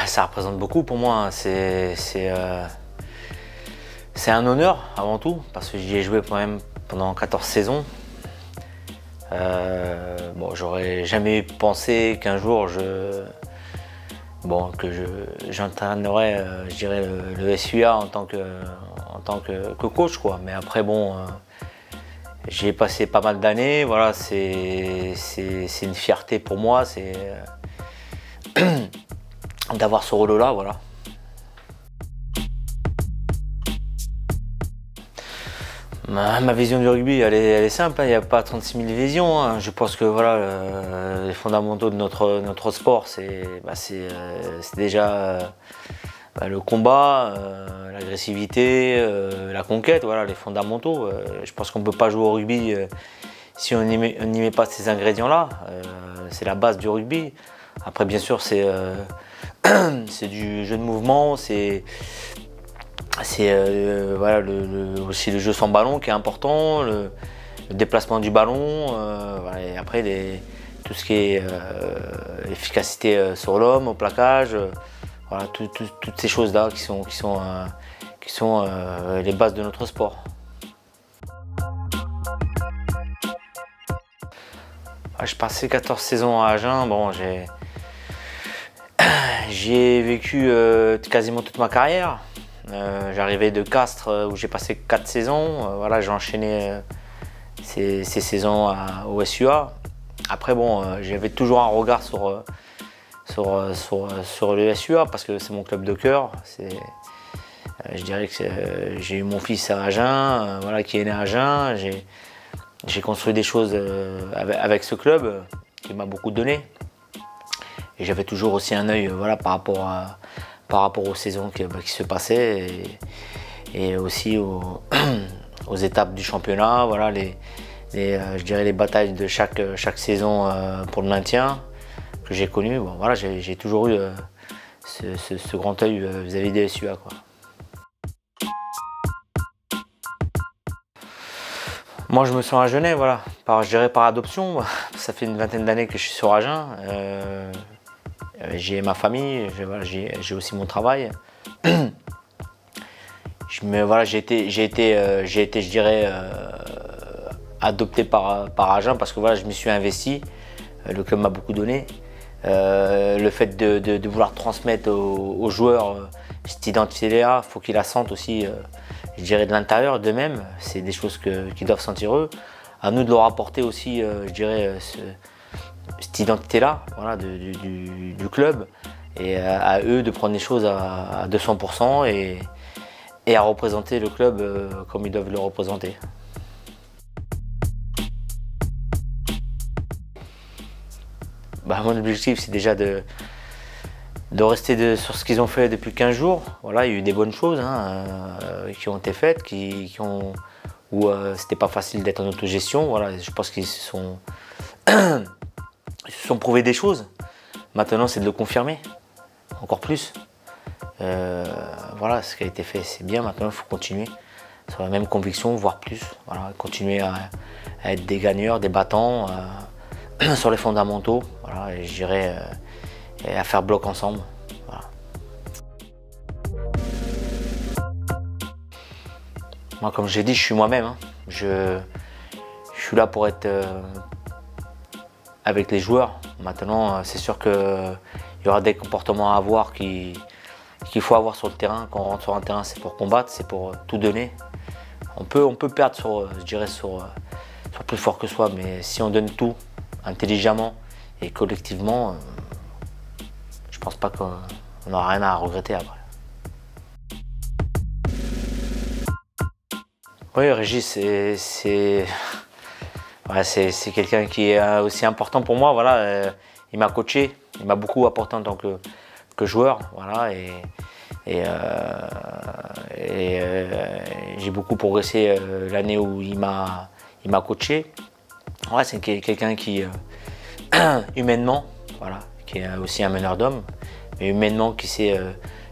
Ça représente beaucoup pour moi. C'est un honneur avant tout, parce que j'y ai joué quand même pendant 14 saisons. J'aurais jamais pensé qu'un jour j'entraînerais je dirais le SUA en tant que coach, quoi. Mais après j'y ai passé pas mal d'années, voilà, c'est une fierté pour moi, c'est d'avoir ce rôle-là, voilà. Ma vision du rugby, elle est simple, hein. Il n'y a pas 36 000 visions, hein. Je pense que voilà, les fondamentaux de notre sport, c'est déjà le combat, l'agressivité, la conquête, voilà, les fondamentaux. Je pense qu'on ne peut pas jouer au rugby si on n'y met pas ces ingrédients-là. C'est la base du rugby. Après, bien sûr, c'est du jeu de mouvement, c'est voilà, aussi le jeu sans ballon qui est important, le déplacement du ballon, voilà, et après tout ce qui est efficacité sur l'homme, au plaquage, voilà, toutes ces choses-là qui sont les bases de notre sport. J'ai passé 14 saisons à Agen, j'y ai vécu quasiment toute ma carrière. J'arrivais de Castres où j'ai passé 4 saisons, voilà, j'ai enchaîné ces saisons au SUA. Après j'avais toujours un regard sur le SUA parce que c'est mon club de cœur. Je dirais que j'ai eu mon fils à Agen, voilà, qui est né à Agen. J'ai construit des choses avec ce club qui m'a beaucoup donné. Et j'avais toujours aussi un œil, voilà, par rapport aux saisons qui se passaient et aussi aux étapes du championnat, voilà, je dirais les batailles de chaque saison pour le maintien que j'ai connu. Voilà, j'ai toujours eu ce grand œil vis-à-vis des SUA, quoi. Moi, je me sens agenais, voilà, je dirais par adoption. Ça fait une vingtaine d'années que je suis sur Agen. J'ai ma famille, j'ai aussi mon travail. J'ai été, je dirais, adopté par Agen parce que voilà, je m'y suis investi. Le club m'a beaucoup donné. Le fait de vouloir transmettre aux joueurs cette identité-là, il faut qu'ils la sentent aussi, je dirais, de l'intérieur d'eux-mêmes. C'est des choses qu'ils doivent sentir eux. À nous de leur apporter aussi, je dirais, cette identité-là, voilà, du club, et à eux de prendre les choses à 200% et à représenter le club comme ils doivent le représenter. Mon objectif, c'est déjà de rester sur ce qu'ils ont fait depuis 15 jours. Voilà, il y a eu des bonnes choses, hein, qui ont été faites, où c'était pas facile d'être en autogestion. Voilà, je pense qu'ils se sont prouvés des choses. Maintenant, c'est de le confirmer, encore plus. Voilà, ce qui a été fait, c'est bien. Maintenant, il faut continuer sur la même conviction, voire plus. Voilà, continuer à être des gagneurs, des battants, sur les fondamentaux. Voilà, et je dirais à faire bloc ensemble. Voilà. Moi, comme j'ai dit, je suis moi-même, hein. Je suis là pour être avec les joueurs. Maintenant, c'est sûr qu'il y aura des comportements à avoir qu'il faut avoir sur le terrain. Quand on rentre sur un terrain, c'est pour combattre, c'est pour tout donner. On peut perdre je dirais sur plus fort que soi, mais si on donne tout intelligemment et collectivement, je pense pas qu'on n'aura rien à regretter après. Oui, Régis, c'est quelqu'un qui est aussi important pour moi. Voilà, il m'a coaché, il m'a beaucoup apporté en tant que joueur. Voilà, j'ai beaucoup progressé l'année où il m'a coaché. Ouais, c'est quelqu'un qui, humainement, voilà, qui est aussi un meneur d'hommes, mais humainement qui sait,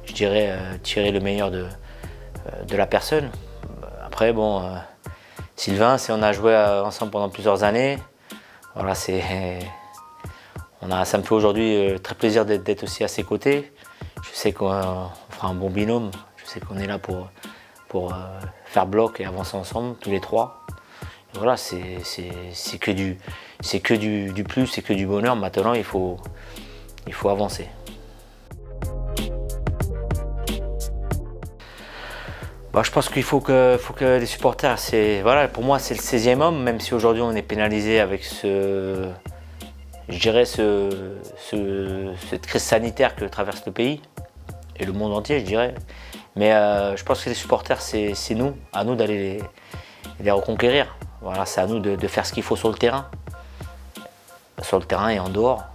je dirais, tirer le meilleur de la personne. Après, Sylvain, on a joué ensemble pendant plusieurs années. Voilà, ça me fait aujourd'hui très plaisir d'être aussi à ses côtés. Je sais qu'on fera un bon binôme. Je sais qu'on est là pour faire bloc et avancer ensemble, tous les trois. Et voilà, c'est que du plus, c'est que du bonheur. Maintenant, il faut avancer. Bah, je pense qu'il faut que les supporters, voilà, pour moi c'est le 16e homme, même si aujourd'hui on est pénalisé avec je dirais cette crise sanitaire que traverse le pays et le monde entier, je dirais. Mais je pense que les supporters, c'est nous, à nous d'aller les reconquérir. Voilà, c'est à nous de faire ce qu'il faut sur le terrain et en dehors.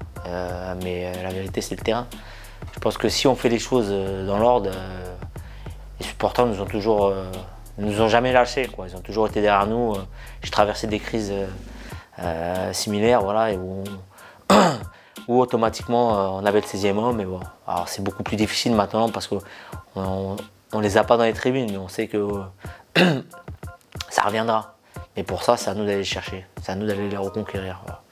Mais la vérité, c'est le terrain. Je pense que si on fait les choses dans l'ordre, les supporters nous ont jamais lâchés, quoi. Ils ont toujours été derrière nous. J'ai traversé des crises similaires, voilà, et où automatiquement on avait le 16e homme. Mais bon, alors c'est beaucoup plus difficile maintenant parce qu'on les a pas dans les tribunes, mais on sait que ça reviendra. Mais pour ça, c'est à nous d'aller les chercher, c'est à nous d'aller les reconquérir. Voilà.